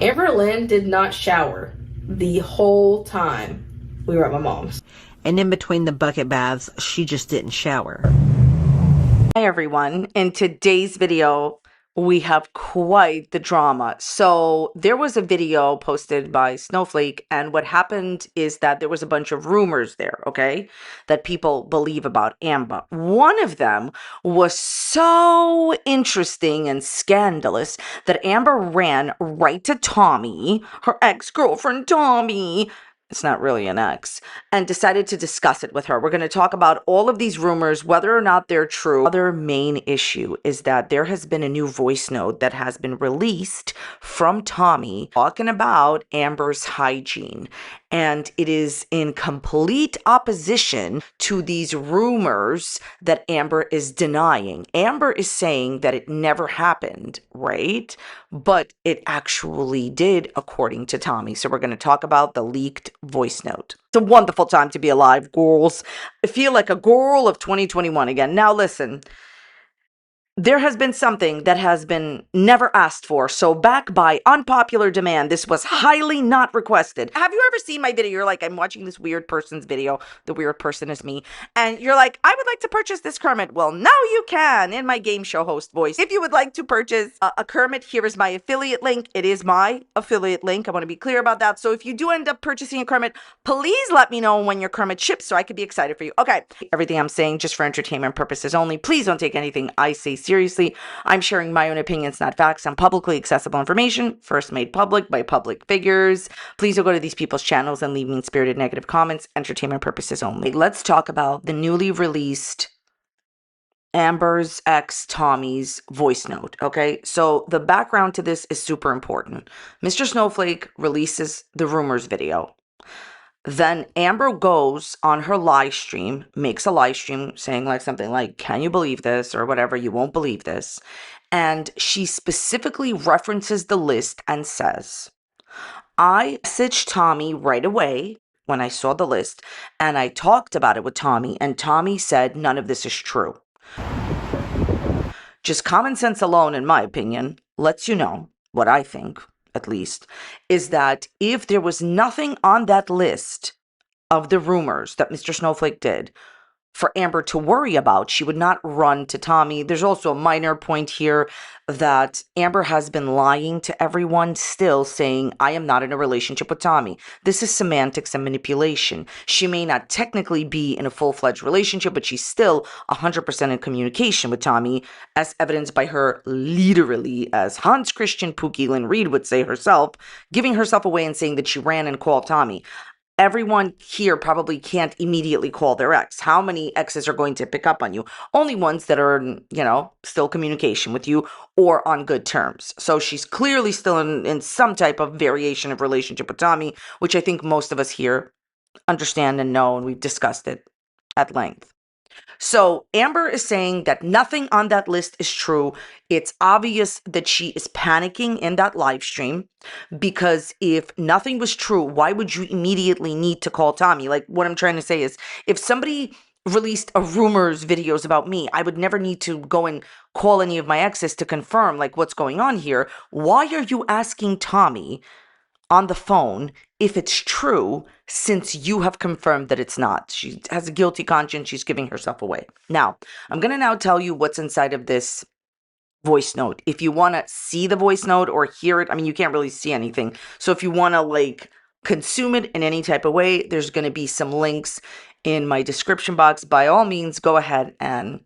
Amberlynn did not shower the whole time we were at my mom's. And in between the bucket baths, she just didn't shower. Hi everyone. In today's video, we have quite the drama. So there was a video posted by Snowflake, and what happened is that there was a bunch of rumors there, okay, that people believe about Amber. One of them was so interesting and scandalous that Amber ran right to Tommy, her ex-girlfriend Tommy. It's not really an ex, and decided to discuss it with her. We're going to talk about all of these rumors, whether or not they're true. Other main issue is that there has been a new voice note that has been released from Tommy talking about Amber's hygiene. And it is in complete opposition to these rumors that Amber is denying. Amber is saying that it never happened, right? But it actually did, according to Tommy. So we're going to talk about the leaked voice note. It's a wonderful time to be alive, girls. I feel like a girl of 2021 again. Now listen. There has been something that has been never asked for. So back by unpopular demand, this was highly not requested. Have you ever seen my video? You're like, I'm watching this weird person's video. The weird person is me. And you're like, I would like to purchase this Kermit. Well, now you can in my game show host voice. If you would like to purchase a Kermit, here is my affiliate link. It is my affiliate link. I want to be clear about that. So if you do end up purchasing a Kermit, please let me know when your Kermit ships so I could be excited for you. Okay. Everything I'm saying just for entertainment purposes only. Please don't take anything I say seriously. I'm sharing my own opinions, not facts, on publicly accessible information, first made public by public figures. Please don't go to these people's channels and leave mean-spirited negative comments, entertainment purposes only. Let's talk about the newly released Amber's ex Tommy's voice note, okay? So the background to this is super important. Mr. Snowflake releases the rumors video. Then Amber goes on her live stream, makes a live stream saying like something like, can you believe this? Or whatever, you won't believe this. And she specifically references the list and says, I messaged Tommy right away when I saw the list, and I talked about it with Tommy, and Tommy said none of this is true. Just common sense alone, in my opinion, lets you know what I think, at least, is that if there was nothing on that list of the rumors that Mr. Snowflake did for Amber to worry about, she would not run to Tommy. There's also a minor point here that Amber has been lying to everyone, still saying, I am not in a relationship with Tommy. This is semantics and manipulation. She may not technically be in a full-fledged relationship, but she's still 100% in communication with Tommy, as evidenced by her literally, as Hans Christian Pookie Lynn Reid would say herself, giving herself away and saying that she ran and called Tommy. Everyone here probably can't immediately call their ex. How many exes are going to pick up on you? Only ones that are, still communication with you or on good terms. So she's clearly still in some type of variation of relationship with Tommy, which I think most of us here understand and know, and we've discussed it at length. So Amber is saying that nothing on that list is true. It's obvious that she is panicking in that live stream, because if nothing was true, why would you immediately need to call Tommy? Like, what I'm trying to say is, if somebody released a rumors videos about me, I would never need to go and call any of my exes to confirm like what's going on here. Why are you asking Tommy on the phone if it's true, since you have confirmed that it's not? She has a guilty conscience. She's giving herself away. Now, I'm going to now tell you what's inside of this voice note. If you want to see the voice note or hear it, I mean, you can't really see anything. So if you want to consume it in any type of way, there's going to be some links in my description box. By all means, go ahead and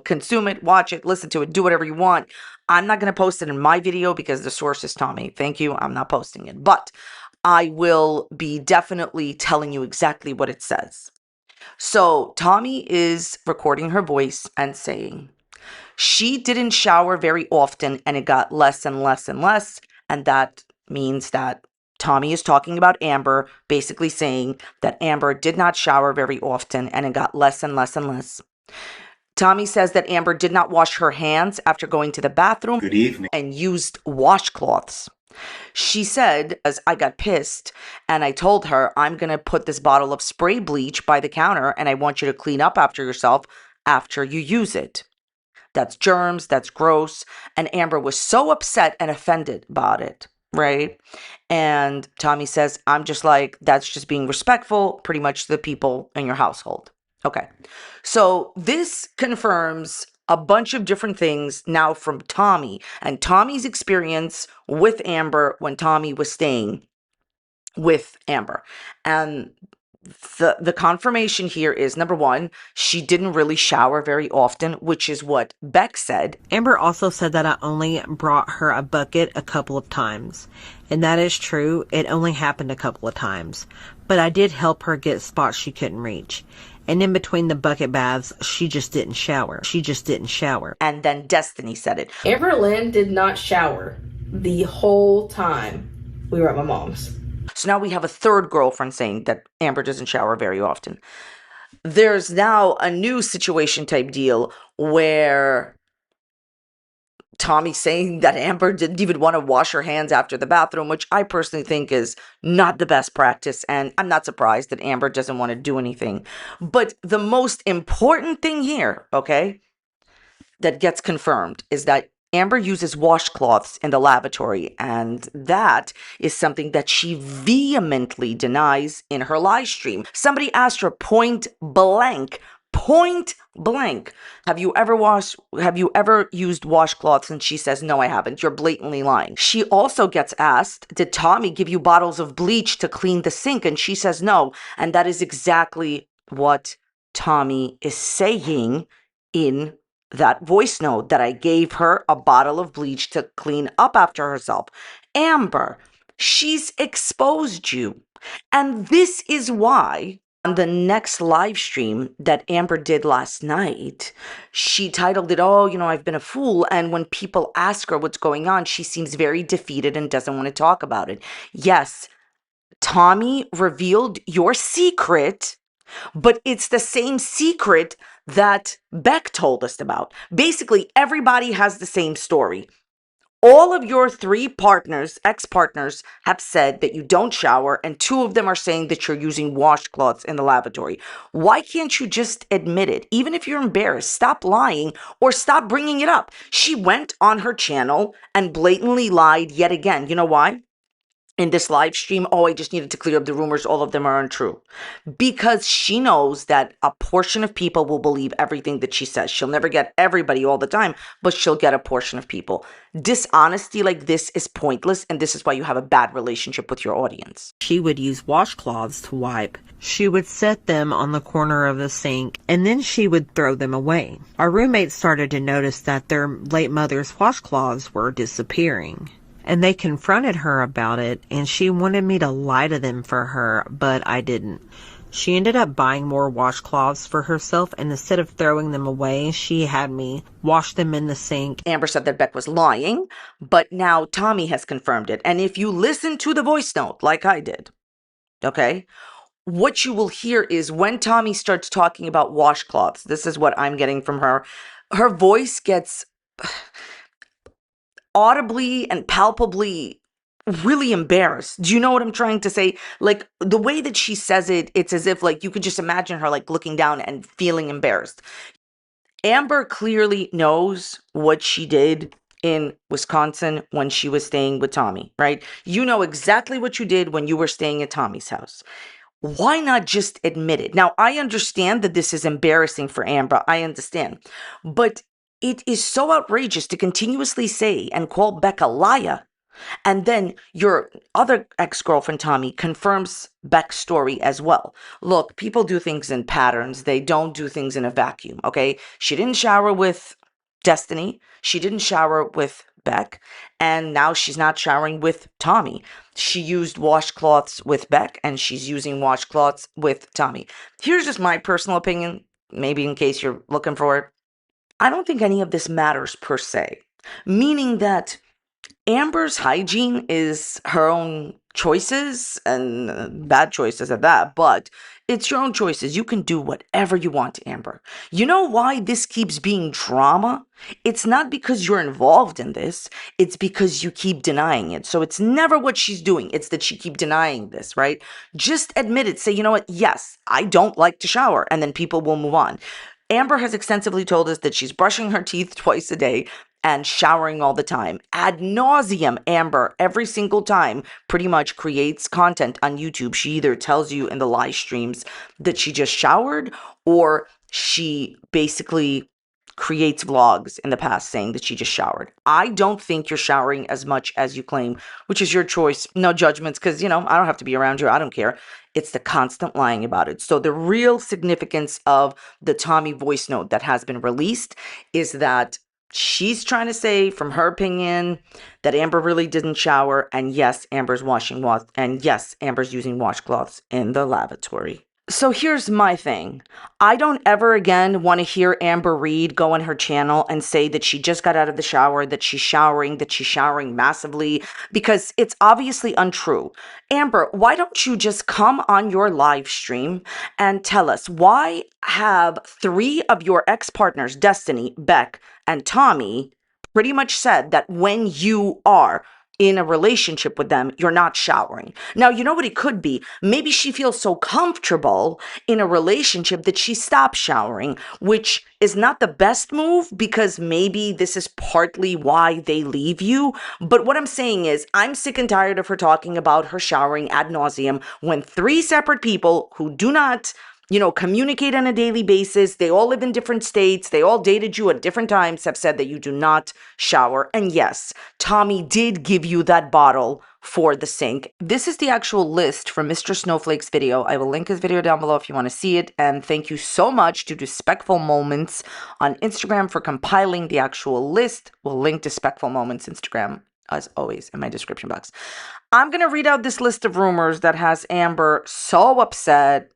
consume it, watch it, listen to it, do whatever you want. I'm not going to post it in my video because the source is Tommy. Thank you. I'm not posting it. But I will be definitely telling you exactly what it says. So Tommy is recording her voice and saying, she didn't shower very often and it got less and less and less. And that means that Tommy is talking about Amber, basically saying that Amber did not shower very often and it got less and less and less. Tommy says that Amber did not wash her hands after going to the bathroom. Good evening. And used washcloths. She said, as I got pissed and I told her, I'm going to put this bottle of spray bleach by the counter and I want you to clean up after yourself after you use it. That's germs, that's gross. And Amber was so upset and offended about it right? And Tommy says, I'm just like, that's just being respectful, pretty much to the people in your household. Okay. So this confirms a bunch of different things now from Tommy and Tommy's experience with Amber when Tommy was staying with Amber. And the confirmation here is, number one, she didn't really shower very often, which is what Beck said. Amber also said that I only brought her a bucket a couple of times. And that is true. It only happened a couple of times. But I did help her get spots she couldn't reach. And in between the bucket baths, she just didn't shower. And then Destiny said it. Amberlynn did not shower the whole time we were at my mom's. So now we have a third girlfriend saying that Amber doesn't shower very often. There's now a new situation type deal where Tommy's saying that Amber didn't even want to wash her hands after the bathroom, which I personally think is not the best practice. And I'm not surprised that Amber doesn't want to do anything. But the most important thing here, okay, that gets confirmed is that Amber uses washcloths in the lavatory, and that is something that she vehemently denies in her live stream. Somebody asked her point blank, have you ever used washcloths? And she says, no, I haven't. You're blatantly lying. She also gets asked, did Tommy give you bottles of bleach to clean the sink? And she says no. And that is exactly what Tommy is saying in that voice note, that I gave her a bottle of bleach to clean up after herself. Amber, she's exposed you. And this is why on the next live stream that Amber did last night, she titled it, oh, I've been a fool. And when people ask her what's going on, she seems very defeated and doesn't want to talk about it. Yes, Tommy revealed your secret, but it's the same secret that Beck told us about. Basically, everybody has the same story. All of your 3 partners, ex-partners, have said that you don't shower, and 2 of them are saying that you're using washcloths in the lavatory. Why can't you just admit it? Even if you're embarrassed, stop lying or stop bringing it up. She went on her channel and blatantly lied yet again. You know why? In this live stream, I just needed to clear up the rumors. All of them are untrue. Because she knows that a portion of people will believe everything that she says. She'll never get everybody all the time, but she'll get a portion of people. Dishonesty like this is pointless, and this is why you have a bad relationship with your audience. She would use washcloths to wipe. She would set them on the corner of the sink, and then she would throw them away. Our roommates started to notice that their late mother's washcloths were disappearing. And they confronted her about it, and she wanted me to lie to them for her, but I didn't. She ended up buying more washcloths for herself, and instead of throwing them away, she had me wash them in the sink. Amber said that Beck was lying, but now Tommy has confirmed it. And if you listen to the voice note, like I did, okay, what you will hear is when Tommy starts talking about washcloths, this is what I'm getting from her, her voice gets audibly and palpably really embarrassed. Do you know what I'm trying to say? Like the way that she says it, it's as if like you could just imagine her like looking down and feeling embarrassed. Amber clearly knows what she did in Wisconsin when she was staying with Tommy, right? You know exactly what you did when you were staying at Tommy's house. Why not just admit it? Now, I understand that this is embarrassing for Amber. I understand. But it is so outrageous to continuously say and call Beck a liar. And then your other ex-girlfriend, Tommy, confirms Beck's story as well. Look, people do things in patterns. They don't do things in a vacuum, okay? She didn't shower with Destiny. She didn't shower with Beck. And now she's not showering with Tommy. She used washcloths with Beck, and she's using washcloths with Tommy. Here's just my personal opinion, maybe in case you're looking for it. I don't think any of this matters per se, meaning that Amber's hygiene is her own choices and bad choices at that, but it's your own choices. You can do whatever you want, Amber. You know why this keeps being drama? It's not because you're involved in this. It's because you keep denying it. So it's never what she's doing. It's that she keep denying this, right? Just admit it. Say, you know what? Yes, I don't like to shower. And then people will move on. Amber has extensively told us that she's brushing her teeth twice a day. and showering all the time. Ad nauseum, Amber, every single time, pretty much creates content on YouTube. She either tells you in the live streams that she just showered, or she basically creates vlogs in the past saying that she just showered. I don't think you're showering as much as you claim, which is your choice. No judgments, because, I don't have to be around you. I don't care. It's the constant lying about it. So the real significance of the Tommy voice note that has been released is that she's trying to say, from her opinion, that Amber really didn't shower. And yes, Amber's and yes, Amber's using washcloths in the lavatory. So here's my thing. I don't ever again want to hear Amber Reid go on her channel and say that she just got out of the shower, that she's showering massively, because it's obviously untrue. Amber, why don't you just come on your live stream and tell us, why have 3 of your ex-partners, Destiny, Beck, and Tommy, pretty much said that when you are in a relationship with them, you're not showering? Now, you know what it could be? Maybe she feels so comfortable in a relationship that she stops showering, which is not the best move, because maybe this is partly why they leave you. But what I'm saying is, I'm sick and tired of her talking about her showering ad nauseum when 3 separate people who do not communicate on a daily basis, they all live in different states, they all dated you at different times, have said that you do not shower. And yes, Tommy did give you that bottle for the sink. This is the actual list from Mr. Snowflake's video. I will link his video down below if you want to see it. And thank you so much to Despectful Moments on Instagram for compiling the actual list. We'll link Despectful Moments Instagram, as always, in my description box. I'm going to read out this list of rumors that has Amber so upset.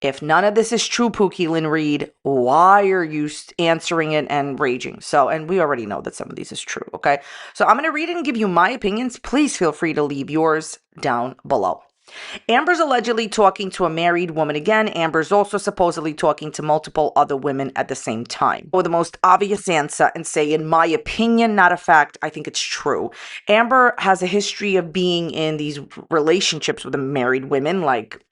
If none of this is true, Pookie Lynn Reid, why are you answering it and raging? And we already know that some of these is true, okay? So I'm going to read it and give you my opinions. Please feel free to leave yours down below. Amber's allegedly talking to a married woman again. Amber's also supposedly talking to multiple other women at the same time. Or the most obvious answer and say, in my opinion, not a fact, I think it's true. Amber has a history of being in these relationships with married women, like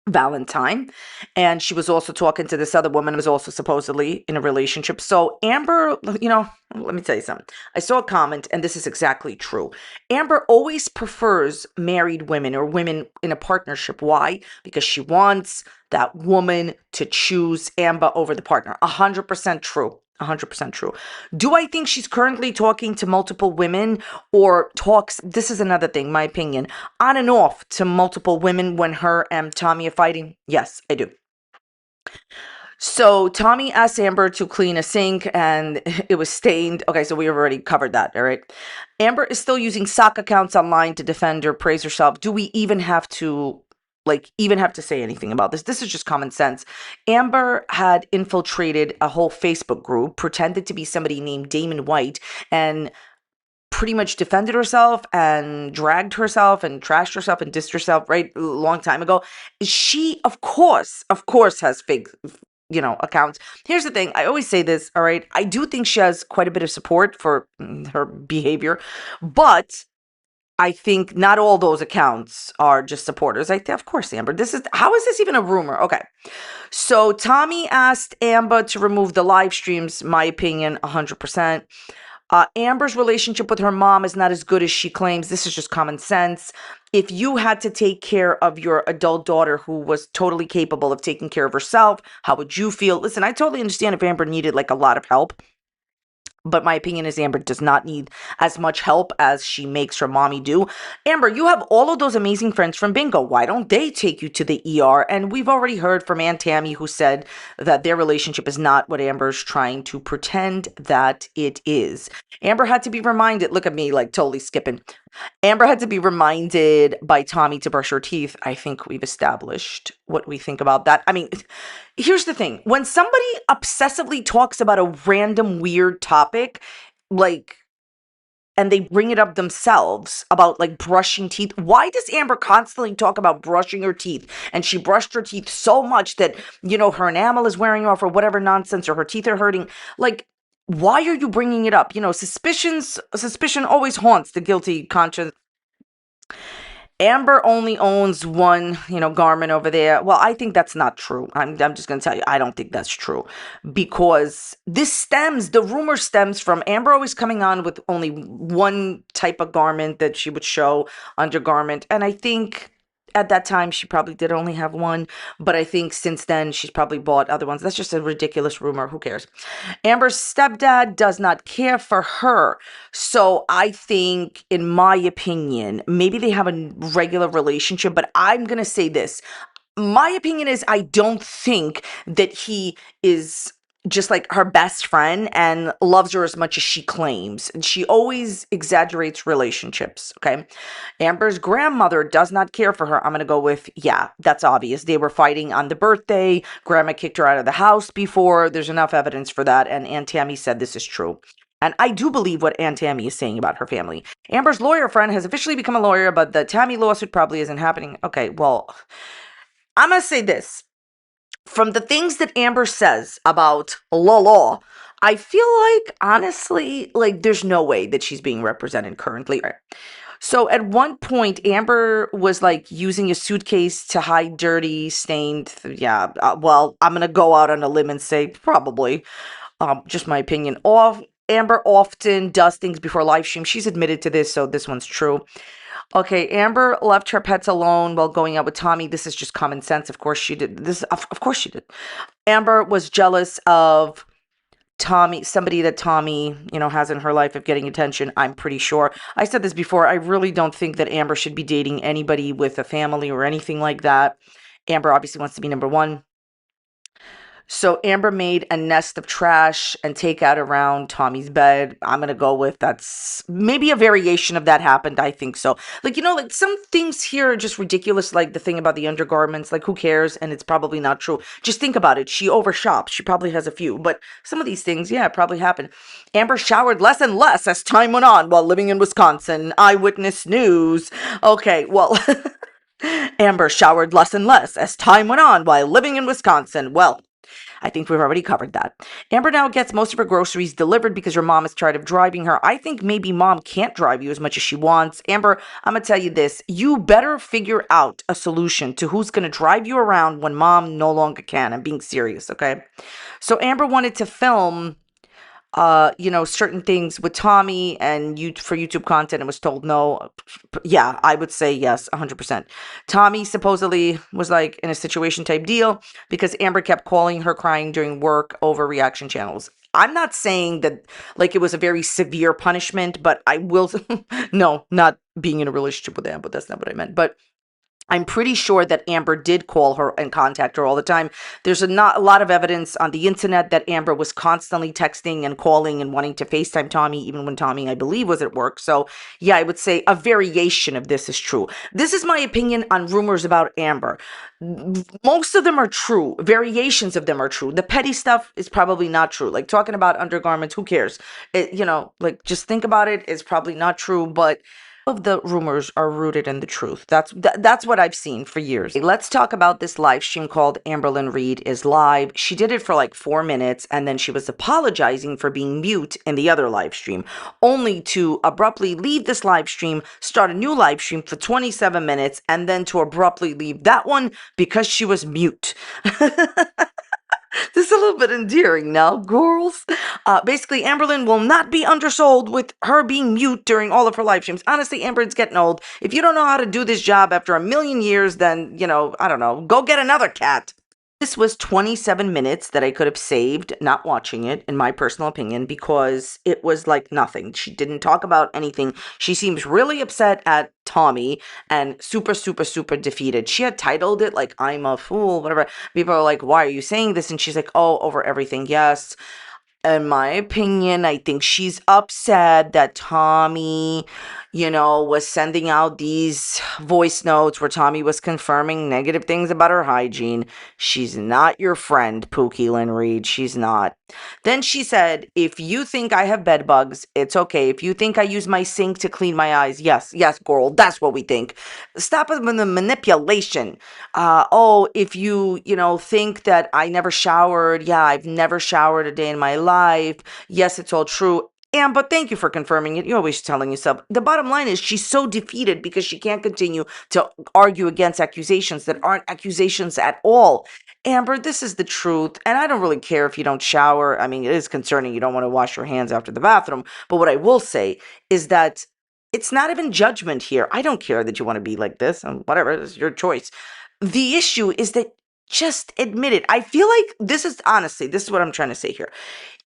Valentine, and she was also talking to this other woman who was also supposedly in a relationship. So Amber, let me tell you something. I saw a comment, and this is exactly true. Amber always prefers married women or women in a partnership. Why? Because she wants that woman to choose Amber over the partner. 100% true. 100% true. Do I think she's currently talking to multiple women, or talks, this is another thing, my opinion, on and off to multiple women when her and Tommy are fighting? Yes, I do. So Tommy asked Amber to clean a sink and it was stained. Okay, so we have already covered that, all right? Amber is still using sock accounts online to defend or praise herself. Do we even have to say anything about this? This is just common sense. Amber had infiltrated a whole Facebook group, pretended to be somebody named Damon White, and pretty much defended herself and dragged herself and trashed herself and dissed herself right a long time ago. She, of course, has fake accounts. Here's the thing. I always say this, all right? I do think she has quite a bit of support for her behavior, but I think not all those accounts are just supporters. Of course, Amber, how is this even a rumor? Okay. So Tommy asked Amber to remove the live streams. My opinion, 100%. Amber's relationship with her mom is not as good as she claims. This is just common sense. If you had to take care of your adult daughter who was totally capable of taking care of herself, how would you feel? Listen, I totally understand if Amber needed a lot of help. But my opinion is Amber does not need as much help as she makes her mommy do. Amber, you have all of those amazing friends from bingo. Why don't they take you to the ER? And we've already heard from Aunt Tammy, who said that their relationship is not what Amber's trying to pretend that it is. Amber had to be reminded, look at me totally skipping. Amber had to be reminded by Tommy to brush her teeth. I think we've established what we think about that. I mean, here's the thing. When somebody obsessively talks about a random weird topic, and they bring it up themselves about brushing teeth, why does Amber constantly talk about brushing her teeth? And she brushed her teeth so much that, her enamel is wearing off or whatever nonsense, or her teeth are hurting. Why are you bringing it up? Suspicion always haunts the guilty conscience. Amber only owns one, garment over there. Well, I think that's not true. I'm just going to tell you, I don't think that's true, because the rumor stems from Amber always coming on with only one type of garment that she would show, undergarment. And I think at that time she probably did only have one, but I think since then she's probably bought other ones. That's just a ridiculous rumor. Who cares? Amber's stepdad does not care for her. So I think, in my opinion, maybe they have a regular relationship, but I'm going to say this. My opinion is, I don't think that he is just like her best friend and loves her as much as she claims. And she always exaggerates relationships, okay? Amber's grandmother does not care for her. I'm going to go with, yeah, that's obvious. They were fighting on the birthday. Grandma kicked her out of the house before. There's enough evidence for that. And Aunt Tammy said this is true. And I do believe what Aunt Tammy is saying about her family. Amber's lawyer friend has officially become a lawyer, but the Tammy lawsuit probably isn't happening. Okay, well, I'm going to say this. From the things that Amber says about law, I feel like, honestly, like there's no way that she's being represented currently. So at one point, Amber was like using a suitcase to hide dirty, stained. Yeah, well, I'm going to go out on a limb and say probably, just my opinion. Amber often does things before live stream. She's admitted to this, so this one's true. Okay, Amber left her pets alone while going out with Tommy. This is just common sense. Of course she did. Of course she did. Amber was jealous of Tommy, somebody that Tommy, has in her life, of getting attention. I'm pretty sure. I said this before. I really don't think that Amber should be dating anybody with a family or anything like that. Amber obviously wants to be number one. So Amber made a nest of trash and takeout around Tommy's bed. I'm going to go with that's maybe a variation of that happened. I think so. Like, like some things here are just ridiculous. Like the thing about the undergarments, like who cares? And it's probably not true. Just think about it. She overshops. She probably has a few, but some of these things, yeah, probably happened. Amber showered less and less as time went on while living in Wisconsin. Eyewitness News. Okay, well, Amber showered less and less as time went on while living in Wisconsin. Well, I think we've already covered that. Amber now gets most of her groceries delivered because her mom is tired of driving her. I think maybe mom can't drive you as much as she wants. Amber, I'm going to tell you this. You better figure out a solution to who's going to drive you around when mom no longer can. I'm being serious, okay? So Amber wanted to film certain things with Tommy and for YouTube content and was told no. Yeah, I would say yes, 100%. Tommy supposedly was like in a situation type deal because Amber kept calling her crying during work over reaction channels. I'm not saying that like it was a very severe punishment, but I will, no, not being in a relationship with Amber. That's not what I meant. But I'm pretty sure that Amber did call her and contact her all the time. There's a lot of evidence on the internet that Amber was constantly texting and calling and wanting to FaceTime Tommy, even when Tommy, I believe, was at work. So, yeah, I would say a variation of this is true. This is my opinion on rumors about Amber. Most of them are true. Variations of them are true. The petty stuff is probably not true. Like talking about undergarments, who cares? Just think about it. It's probably not true, but of the rumors are rooted in the truth. That's what I've seen for years. Let's talk about this live stream called Amberlynn Reid is Live. She did it for like 4 minutes and then she was apologizing for being mute in the other live stream, only to abruptly leave this live stream, start a new live stream for 27 minutes, and then to abruptly leave that one because she was mute. This is a little bit endearing now, girls. Basically, Amberlynn will not be undersold with her being mute during all of her live streams. Honestly, Amberlynn's getting old. If you don't know how to do this job after 1,000,000 years, then, I don't know, go get another cat. This was 27 minutes that I could have saved not watching it, in my personal opinion, because it was like nothing. She didn't talk about anything. She seems really upset at Tommy and super, super, super defeated. She had titled it like, I'm a fool, whatever. People are like, why are you saying this? And she's like, oh, over everything. Yes. In my opinion, I think she's upset that Tommy, was sending out these voice notes where Tommy was confirming negative things about her hygiene. She's not your friend, Lynn Reid. She's not. Then she said, if you think I have bed bugs, it's okay. If you think I use my sink to clean my eyes, yes, girl, that's what we think. Stop with the manipulation. If you, think that I never showered, yeah, I've never showered a day in my life. Yes, it's all true. Amber, thank you for confirming it. You're always telling yourself. The bottom line is she's so defeated because she can't continue to argue against accusations that aren't accusations at all. Amber, this is the truth. And I don't really care if you don't shower. I mean, it is concerning you don't want to wash your hands after the bathroom. But what I will say is that it's not even judgment here. I don't care that you want to be like this and whatever. It's your choice. The issue is that just admit it. I feel like this is honestly, this is what I'm trying to say here.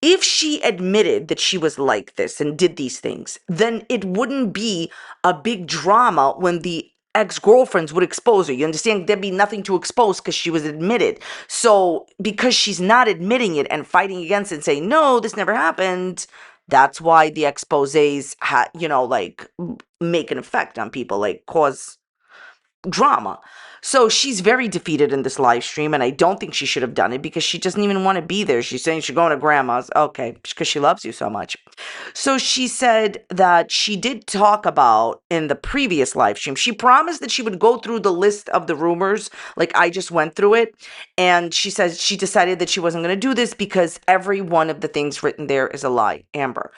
If she admitted that she was like this and did these things, then it wouldn't be a big drama when the ex-girlfriends would expose her. You understand? There'd be nothing to expose because she was admitted. So because she's not admitting it and fighting against it and saying, no, this never happened, that's why the exposés, make an effect on people, like cause drama. So she's very defeated in this live stream, and I don't think she should have done it because she doesn't even want to be there. She's saying she's going to grandma's. Okay, because she loves you so much. So she said that she did talk about in the previous live stream, she promised that she would go through the list of the rumors, like I just went through it. And she says she decided that she wasn't going to do this because every one of the things written there is a lie. Amber,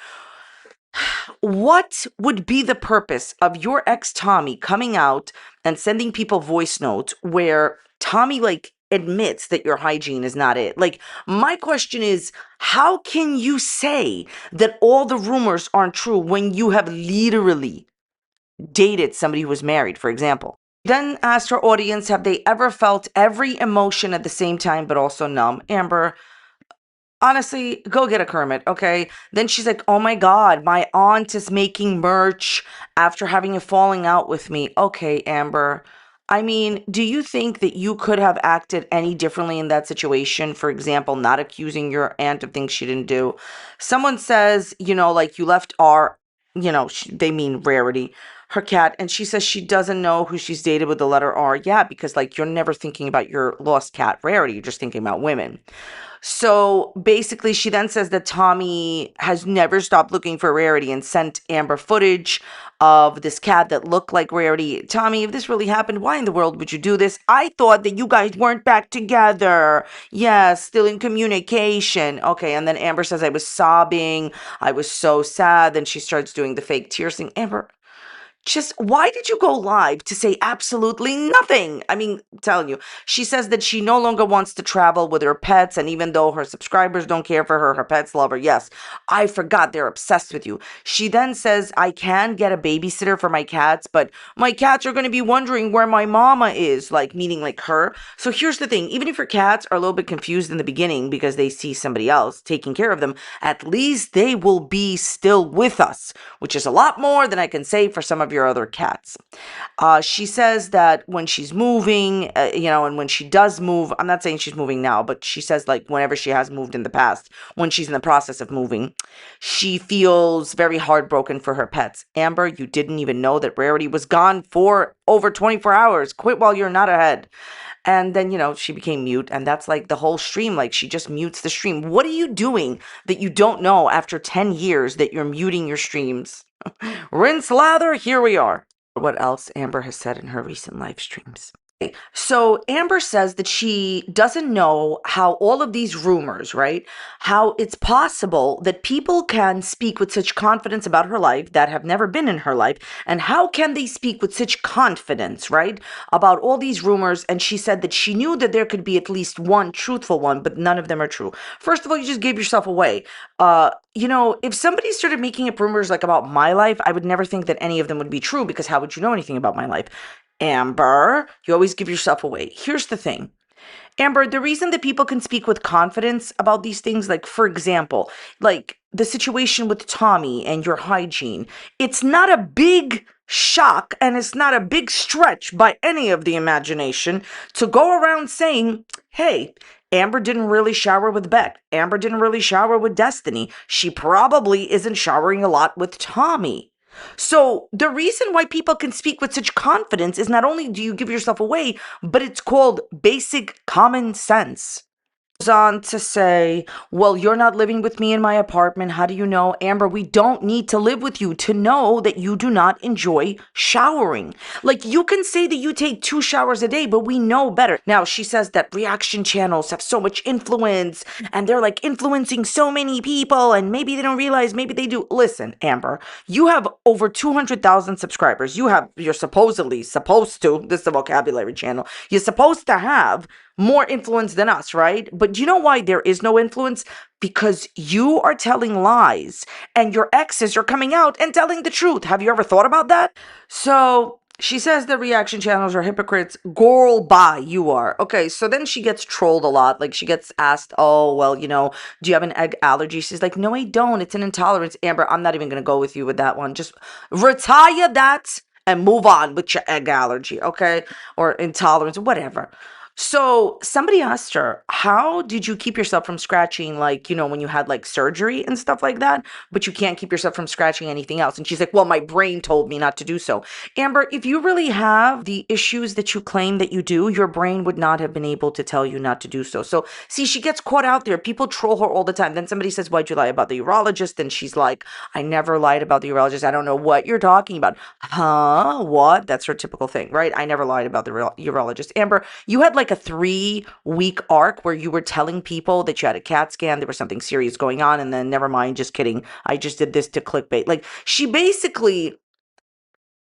what would be the purpose of your ex Tommy coming out and sending people voice notes where Tommy admits that your hygiene is not it? Like, my question is, how can you say that all the rumors aren't true when you have literally dated somebody who was married, for example? Then asked her audience, have they ever felt every emotion at the same time but also numb? Amber, honestly, go get a Kermit, okay? Then she's like, oh my God, my aunt is making merch after having a falling out with me. Okay, Amber. I mean, do you think that you could have acted any differently in that situation? For example, not accusing your aunt of things she didn't do. Someone says, you left they mean Rarity, her cat, and she says she doesn't know who she's dated with the letter R. Yeah, because you're never thinking about your lost cat, Rarity. You're just thinking about women. So basically, she then says that Tommy has never stopped looking for Rarity and sent Amber footage of this cat that looked like Rarity. Tommy, if this really happened, why in the world would you do this? I thought that you guys weren't back together. Yes, still in communication. Okay, and then Amber says, I was sobbing. I was so sad. Then she starts doing the fake tears thing. Amber, just why did you go live to say absolutely nothing? I mean, I'm telling you, she says that she no longer wants to travel with her pets, and even though her subscribers don't care for her, her pets love her. Yes, I forgot they're obsessed with you. She then says, I can get a babysitter for my cats, but my cats are going to be wondering where my mama is, meaning her. So here's the thing, even if your cats are a little bit confused in the beginning because they see somebody else taking care of them, at least they will be still with us, which is a lot more than I can say for some of your other cats. She says that when she's moving, and when she does move, I'm not saying she's moving now, but she says whenever she has moved in the past, when she's in the process of moving, she feels very heartbroken for her pets. Amber, you didn't even know that Rarity was gone for over 24 hours. Quit while you're not ahead. And then, she became mute, and that's the whole stream. She just mutes the stream. What are you doing that you don't know after 10 years that you're muting your streams? Rinse, lather, here we are. What else Amber has said in her recent live streams. So Amber says that she doesn't know how all of these rumors, right? How it's possible that people can speak with such confidence about her life that have never been in her life. And how can they speak with such confidence, right? About all these rumors. And she said that she knew that there could be at least one truthful one, but none of them are true. First of all, you just gave yourself away. If somebody started making up rumors about my life, I would never think that any of them would be true because how would you know anything about my life? Amber, you always give yourself away. Here's the thing. Amber, the reason that people can speak with confidence about these things, for example, the situation with Tommy and your hygiene, it's not a big shock and it's not a big stretch by any of the imagination to go around saying, hey, Amber didn't really shower with Beck. Amber didn't really shower with Destiny. She probably isn't showering a lot with Tommy. So the reason why people can speak with such confidence is not only do you give yourself away, but it's called basic common sense. Goes on to say, well, you're not living with me in my apartment. How do you know? Amber, we don't need to live with you to know that you do not enjoy showering. Like, you can say that you take 2 showers a day, but we know better. Now, she says that reaction channels have so much influence and they're like influencing so many people and maybe they don't realize, maybe they do. Listen, Amber, you have over 200,000 subscribers. You're supposedly supposed to, this is a vocabulary channel, you're supposed to have more influence than us, right? But do you know why there is no influence? Because you are telling lies and your exes are coming out and telling the truth. Have you ever thought about that? So she says the reaction channels are hypocrites. Girl, bye, you are. Okay, so then she gets trolled a lot. Like, she gets asked, oh, well, do you have an egg allergy? She's like, no, I don't. It's an intolerance. Amber, I'm not even going to go with you with that one. Just retire that and move on with your egg allergy, okay? Or intolerance, whatever. So somebody asked her, how did you keep yourself from scratching, like, when you had like surgery and stuff like that, but you can't keep yourself from scratching anything else? And she's like, well, my brain told me not to do so. Amber, if you really have the issues that you claim that you do, your brain would not have been able to tell you not to do so. So see, she gets caught out there. People troll her all the time. Then somebody says, why'd you lie about the urologist? And she's like, I never lied about the urologist. I don't know what you're talking about. Huh? What? That's her typical thing, right? I never lied about the urologist. Amber, you had like a 3-week arc where you were telling people that you had a CAT scan, there was something serious going on, and then never mind, just kidding, I just did this to clickbait. Like, she basically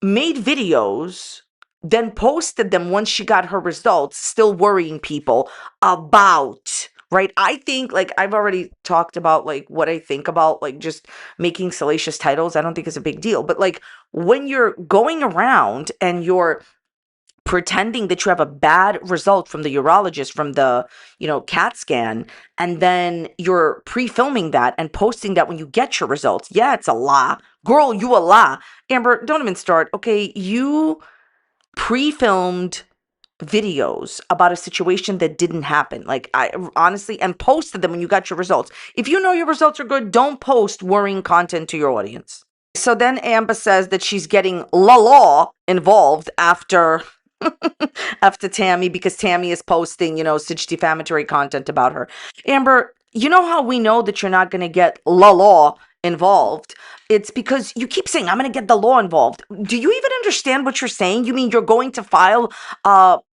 made videos, then posted them once she got her results, still worrying people about, right? I think, like, I've already talked about, like, what I think about, like, just making salacious titles. I don't think it's a big deal. But, like, when you're going around and you're pretending that you have a bad result from the urologist from the CAT scan, and then you're pre-filming that and posting that when you get your results, yeah, it's a lie. Girl, you a lie. Amber, don't even start. Okay, you pre-filmed videos about a situation that didn't happen, like, I honestly, and posted them when you got your results. If you know your results are good, don't post worrying content to your audience. So then Amber says that she's getting la law involved after after Tammy, because Tammy is posting, such defamatory content about her. Amber, you know how we know that you're not going to get la law involved? It's because you keep saying, I'm going to get the law involved. Do you even understand what you're saying? You mean you're going to file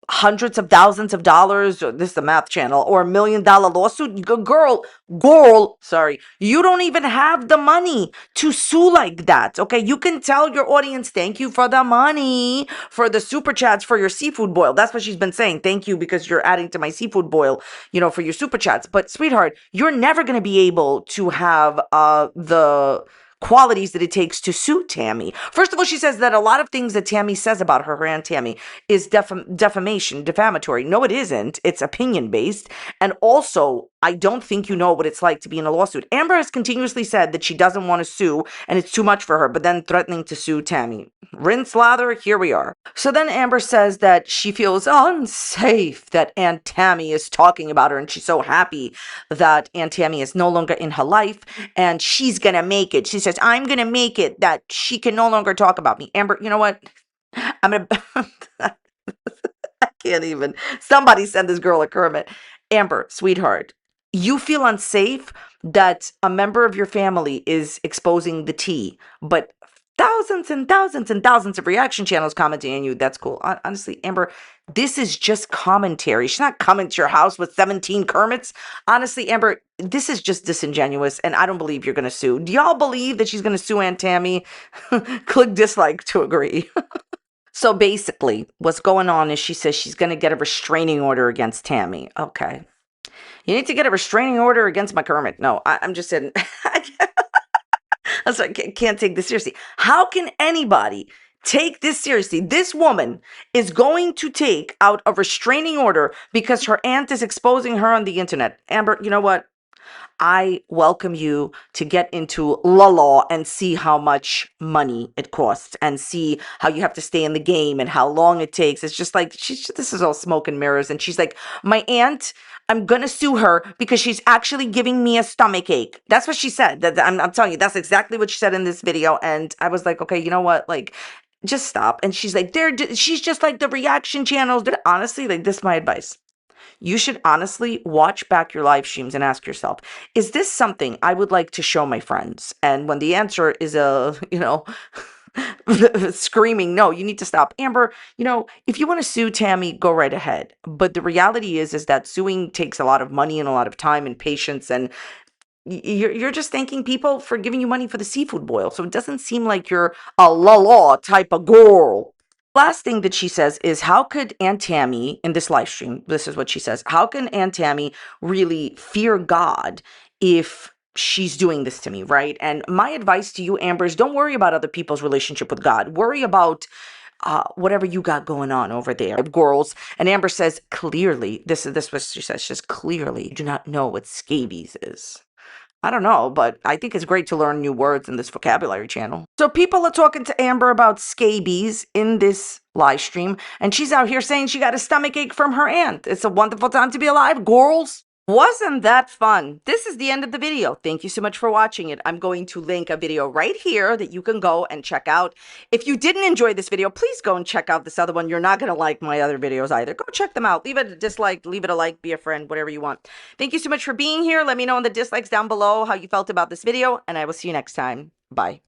hundreds of thousands of dollars, or this is the math channel, or $1 million lawsuit? Girl, sorry, you don't even have the money to sue like that. Okay, you can tell your audience, thank you for the money, for the super chats for your seafood boil. That's what she's been saying. Thank you, because you're adding to my seafood boil, for your super chats. But sweetheart, you're never going to be able to have the qualities that it takes to sue Tammy. First of all, she says that a lot of things that Tammy says about her Aunt Tammy is defamation, defamatory. No, it isn't. It's opinion based. And also, I don't think you know what it's like to be in a lawsuit. Amber has continuously said that she doesn't want to sue and it's too much for her, but then threatening to sue Tammy. Rinse, lather, here we are. So then Amber says that she feels unsafe that Aunt Tammy is talking about her, and she's so happy that Aunt Tammy is no longer in her life and she's gonna make it. She says, I'm gonna make it that she can no longer talk about me. Amber, you know what? I'm gonna I can't even. Somebody send this girl a Kermit. Amber, sweetheart, you feel unsafe that a member of your family is exposing the tea, but thousands and thousands and thousands of reaction channels commenting on you. That's cool. Honestly, Amber, this is just commentary. She's not coming to your house with 17 Kermits. Honestly, Amber, this is just disingenuous, and I don't believe you're going to sue. Do y'all believe that she's going to sue Aunt Tammy? Click dislike to agree. So basically, what's going on is she says she's going to get a restraining order against Tammy. Okay. You need to get a restraining order against my Kermit. No, I'm just saying. I'm sorry, I can't take this seriously. How can anybody take this seriously? This woman is going to take out a restraining order because her aunt is exposing her on the internet. Amber, you know what? I welcome you to get into law and see how much money it costs and see how you have to stay in the game and how long it takes. It's just like, this is all smoke and mirrors. And she's like, my aunt, I'm going to sue her because she's actually giving me a stomach ache. That's what she said. I'm telling you, that's exactly what she said in this video. And I was like, okay, you know what? Like, just stop. And she's like, she's just like the reaction channels. Honestly, like, this is my advice. you should honestly watch back your live streams and ask yourself, is this something I would like to show my friends? And when the answer is screaming no, you need to stop. Amber, if you want to sue Tammy, go right ahead. But the reality is that suing takes a lot of money and a lot of time and patience, and you're just thanking people for giving you money for the seafood boil. So it doesn't seem like you're a la type of girl. Last thing that she says is, how could Aunt Tammy, in this live stream, this is what she says, how can Aunt Tammy really fear God if she's doing this to me, right? And my advice to you, Amber, is don't worry about other people's relationship with God. Worry about whatever you got going on over there, girls. And Amber says, clearly, this is what she says. She says, clearly, you do not know what scabies is. I don't know, but I think it's great to learn new words in this vocabulary channel. So people are talking to Amber about scabies in this live stream, and she's out here saying she got a stomach ache from her aunt. It's a wonderful time to be alive, girls. Wasn't that fun? This is the end of the video. Thank you so much for watching it. I'm going to link a video right here that you can go and check out. If you didn't enjoy this video, please go and check out this other one. You're not going to like my other videos either. Go check them out. Leave it a dislike, leave it a like, be a friend, whatever you want. Thank you so much for being here. Let me know in the dislikes down below how you felt about this video, and I will see you next time. Bye.